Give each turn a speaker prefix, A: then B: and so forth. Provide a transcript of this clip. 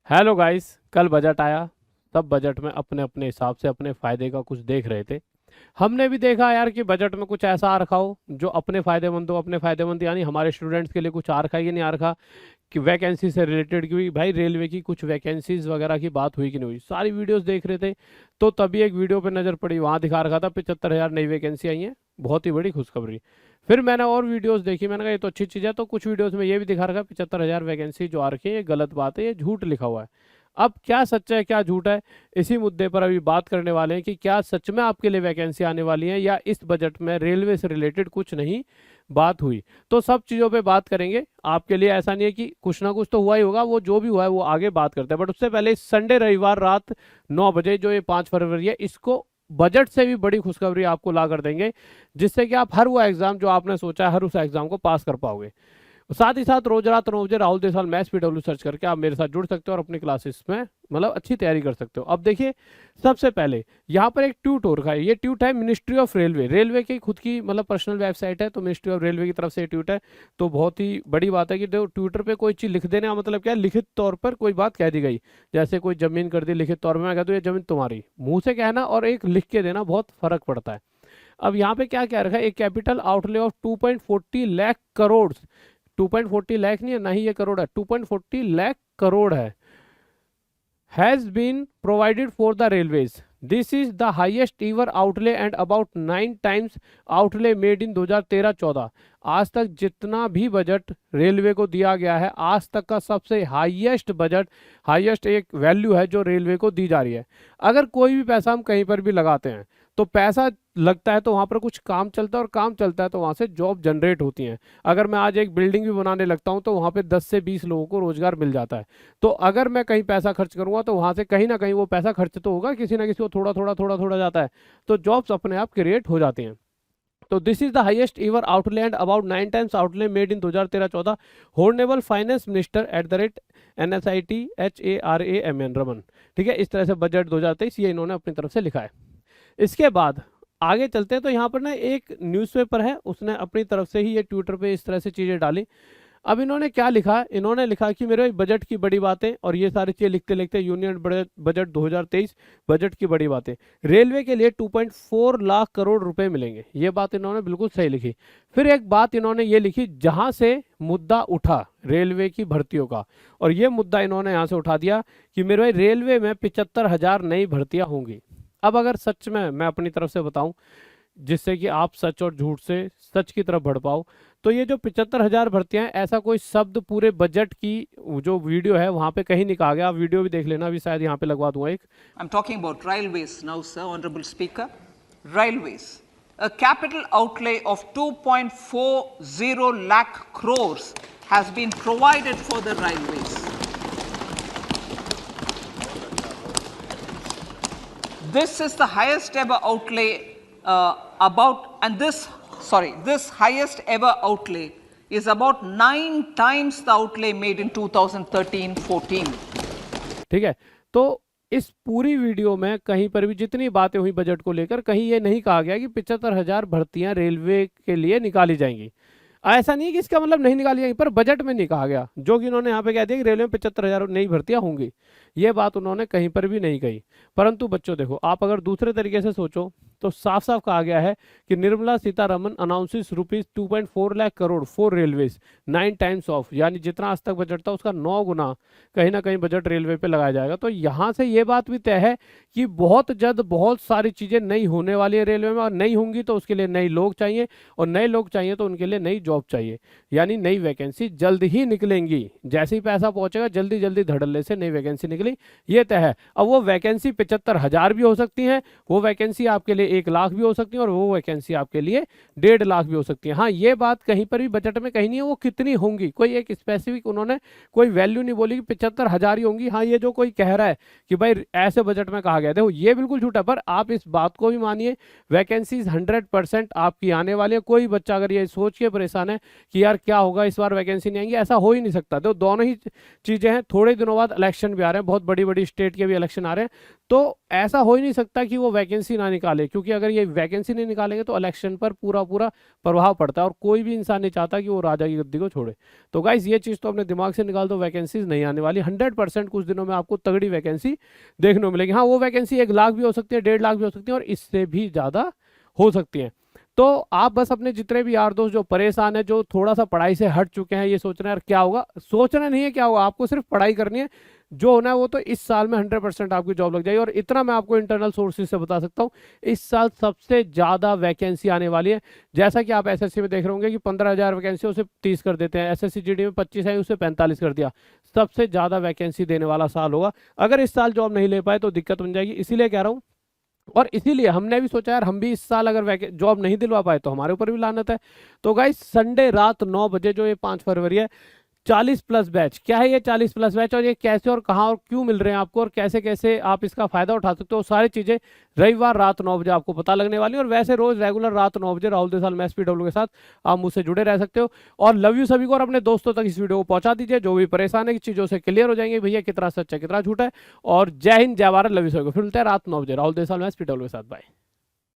A: Hello guys, कल budget आया। सब बजट में अपने अपने हिसाब से अपने फायदे का कुछ देख रहे थे। हमने भी देखा यार कि बजट में कुछ ऐसा आ रखा हो जो अपने फायदेमंद हो। अपने फायदेमंद यानी हमारे स्टूडेंट्स के लिए कुछ आ रखा है कि नहीं आ रखा, कि वैकेंसी से रिलेटेड, कि भाई रेलवे की कुछ वैकेंसीज वगैरह की बात हुई कि नहीं हुई। सारी वीडियोस देख रहे थे तो तभी एक वीडियो पे नजर पड़ी, वहां दिखा रखा था 75,000 नई वैकेंसी आई हैं। बहुत ही बड़ी खुशखबरी। फिर मैंने और वीडियोस देखी, मैंने कहा ये तो अच्छी चीज़ है। तो कुछ वीडियोस में ये भी दिखा रखा 75,000 वैकेंसी जो आ रखी है ये गलत बात है, ये झूठ लिखा हुआ है। अब क्या सच है क्या झूठ है, इसी मुद्दे पर अभी बात करने वाले हैं कि क्या सच में आपके लिए वैकेंसी आने वाली है या इस बजट में रेलवे से रिलेटेड कुछ नहीं बात हुई। तो सब चीज़ों पे बात करेंगे आपके लिए। ऐसा नहीं है कि कुछ ना कुछ तो हुआ ही होगा, वो जो भी हुआ है वो आगे बात करते हैं। बट उससे पहले इस संडे रविवार रात 9 बजे जो ये 5 फरवरी है, इसको बजट से भी बड़ी खुशखबरी आपको ला कर देंगे, जिससे कि आप हर वो एग्जाम जो आपने सोचा है हर उस एग्जाम को पास कर पाओगे। साथ ही साथ रोज रात 9 बजे राहुल देसाल मैथ्स पीडब्ल्यू सर्च करके आप मेरे साथ जुड़ सकते हो और अपनी क्लासेस में मतलब अच्छी तैयारी कर सकते हो। अब देखिए, सबसे पहले यहाँ पर एक ट्वीट हो रखा है। ये ट्वीट है मिनिस्ट्री ऑफ रेलवे, रेलवे की खुद की मतलब पर्सनल वेबसाइट है, तो मिनिस्ट्री ऑफ रेलवे की तरफ से ये ट्वीट है। तो बहुत ही बड़ी बात है कि जो ट्विटर पे कोई चीज़ लिख देने का मतलब क्या है, लिखित तौर पर कोई बात कह दी गई। जैसे कोई जमीन कर दी लिखित तौर में, मैं कह दूँ ये जमीन तुम्हारी, मुंह से कहना और एक लिख के देना बहुत फर्क पड़ता है। अब यहाँ पे क्या कह रखा है, एक capital outlay of 2.40 lakh crore, 2.40 lakh नहीं है, ना ही ये करोड़ है, 2.40 लाख करोड़ है, has been provided for the railways. This is the highest ever outlay and about 9 times outlay made in 2013-14। आज तक जितना भी बजट रेलवे को दिया गया है, आज तक का सबसे हाईएस्ट बजट, हाईएस्ट एक वैल्यू है जो रेलवे को दी जा रही है। अगर कोई भी पैसा हम कहीं पर भी लगाते हैं तो पैसा लगता है तो वहाँ पर कुछ काम चलता है, और काम चलता है तो वहाँ से जॉब जनरेट होती हैं। अगर मैं आज एक बिल्डिंग भी बनाने लगता हूँ तो वहाँ पे 10 से 20 लोगों को रोजगार मिल जाता है। तो अगर मैं कहीं पैसा खर्च करूंगा तो वहां से कहीं ना कहीं वो पैसा खर्च तो होगा, किसी ना किसी को थोड़ा थोड़ा थोड़ा थोड़ा जाता है, तो जॉब्स अपने आप क्रिएट हो जाती हैं। तो this is the highest इवर outlay and about 9 times outlay made in 2013-14, honourable finance minister @NSITHARAMN Raman. ठीक है, इस तरह से बजट 2023 ये इन्होंने अपनी तरफ से लिखा है। इसके बाद आगे चलते हैं तो यहाँ पर ना एक न्यूज़पेपर है, उसने अपनी तरफ से ही ये ट्विटर पे इस तरह से चीज़ें डाली। अब इन्होंने क्या लिखा, इन्होंने लिखा कि मेरे बजट की बड़ी बातें, और ये सारी चीजें लिखते लिखते यूनियन बजट 2023 बजट की बड़ी बातें, रेलवे के लिए 2.4 लाख करोड़ रुपए मिलेंगे। ये बात इन्होंने बिल्कुल सही लिखी। फिर एक बात इन्होंने ये लिखी, जहां से मुद्दा उठा रेलवे की भर्तियों का, और ये मुद्दा इन्होंने यहाँ से उठा दिया कि मेरे भाई रेलवे में 75,000 नई भर्तियां होंगी। अब अगर सच में मैं अपनी तरफ से बताऊं, जिससे कि आप सच और झूठ से सच की तरफ बढ़ पाओ, तो ये जो 75,000 भर्तियां हैं, ऐसा कोई शब्द पूरे बजट की जो वीडियो है वहां पे कहीं नहीं कहा गया। आप वीडियो भी देख लेना, अभी शायद यहाँ पे लगवा दूंगा एक।
B: I'm talking about railways now, sir, Honorable Speaker. Railways. A capital outlay of 2.40 lakh crores has been provided for the railways. This is the highest ever outlay this highest ever outlay is about 9 times the outlay made in 2013-14.
A: ठीक है, तो इस पूरी video में कहीं पर भी जितनी बातें हुई बजट को लेकर, कहीं ये नहीं कहा गया कि 75,000 भर्तियां रेलवे के लिए निकाली जाएंगी। ऐसा नहीं है कि इसका मतलब नहीं निकाली जाएंगी, पर बजट में नहीं कहा गया। जो कि उन्होंने यहाँ पे कह दिया कि रेलवे में 75,000 नई भर्तियां होंगी, ये बात उन्होंने कहीं पर भी नहीं कही। परंतु बच्चों देखो, आप अगर दूसरे तरीके से सोचो तो साफ साफ कहा गया है कि Nirmala Sitharaman announces ₹2.4 lakh crore for railways 9 times of, यानी जितना आज तक बजट था उसका 9 गुना कहीं ना कहीं बजट रेलवे पे लगाया जाएगा। तो यहाँ से ये बात भी तय है कि बहुत जल्द बहुत सारी चीजें नई होने वाली है रेलवे में, और नई होंगी तो उसके लिए नए लोग चाहिए, और नए लोग चाहिए तो उनके लिए नई जॉब चाहिए, यानी नई वैकेंसी जल्द ही निकलेंगी। जैसे ही पैसा पहुंचेगा जल्दी जल्दी धड़ल्ले से नई वैकेंसी निकली, ये तय है। अब वो वैकेंसी 75,000 भी हो सकती है, वो वैकेंसी आपके लिए 1 लाख भी हो सकती है, और वो वैकेंसी आपके लिए 1.5 लाख भी हो सकती है। हाँ, ये बात कहीं पर भी बजट में कहीं नहीं है वो कितनी होंगी, कोई एक स्पेसिफिक उन्होंने कोई वैल्यू नहीं बोली कि 75,000 ही होंगी। हाँ, ये जो कोई कह रहा है कि भाई ऐसे बजट में कहा गया, देखो ये बिल्कुल झूठा। पर आप इस बात को भी मानिए, वैकेंसीज 100% आपकी आने वाली है। कोई बच्चा अगर ये सोच के परेशान है कि यार क्या होगा इस बार वैकेंसी नहीं आएंगी, ऐसा हो ही नहीं सकता। तो दोनों ही चीजें हैं। थोड़े दिनों बाद इलेक्शन भी आ रहे हैं, बहुत बड़ी बड़ी स्टेट के भी इलेक्शन आ रहे हैं, तो ऐसा हो ही नहीं सकता कि वो वैकेंसी ना निकाले, क्योंकि क्योंकि अगर ये वैकेंसी नहीं निकालेंगे तो इलेक्शन पर पूरा पूरा प्रभाव पड़ता है और कोई भी इंसान नहीं चाहता कि वो राजा की गद्दी को छोड़े। तो गाइस ये चीज़ तो अपने दिमाग से निकाल दो, वैकेंसीज नहीं आने वाली। 100% कुछ दिनों में आपको तगड़ी वैकेंसी देखने को मिलेगी। हाँ, वो वैकेंसी 1 लाख भी हो सकती है, 1.5 लाख भी हो सकती है और इससे भी ज़्यादा हो सकती है। तो आप बस अपने जितने भी यार दोस्त जो परेशान है, जो थोड़ा सा पढ़ाई से हट चुके हैं, ये सोच रहे हैं यार क्या होगा, सोचना नहीं है क्या होगा, आपको सिर्फ पढ़ाई करनी है। जो होना है वो तो इस साल में 100% आपकी जॉब लग जाएगी। और इतना मैं आपको इंटरनल सोर्सेज से बता सकता हूँ, इस साल सबसे ज़्यादा वैकेंसी आने वाली है। जैसा कि आप एसएससी में देख रहे होंगे कि 15,000 वैकेंसी उसे 30 कर देते हैं, एसएससी जीडी में 25 है उसे 45 कर दिया। सबसे ज़्यादा वैकेंसी देने वाला साल होगा। अगर इस साल जॉब नहीं ले पाए तो दिक्कत बन जाएगी, इसीलिए कह रहा हूँ। और इसीलिए हमने भी सोचा यार हम भी इस साल अगर जॉब नहीं दिलवा पाए तो हमारे ऊपर भी लानत है। तो गाइस संडे रात 9 बजे जो ये 5 फरवरी है, 40+ बैच। क्या है ये 40+ बैच और ये कैसे और कहाँ और क्यों मिल रहे हैं आपको और कैसे कैसे आप इसका फायदा उठा सकते हो, सारी चीजें रविवार रात 9 बजे आपको पता लगने वाली है। और वैसे रोज रेगुलर रात 9 बजे राहुल देसाल मैथ्स PW के साथ आप मुझसे जुड़े रह सकते हो। और लव यू सभी को, और अपने दोस्तों तक इस वीडियो को पहुंचा दीजिए, जो भी परेशान है कि चीजों से क्लियर हो जाएंगे भैया कितना सच है कितना झूठा है। और जय हिंद जय भारत, लव यू सभी को। फिर मिलते हैं रात 9 बजे राहुल देसाल मैथ्स PW के साथ। बाय।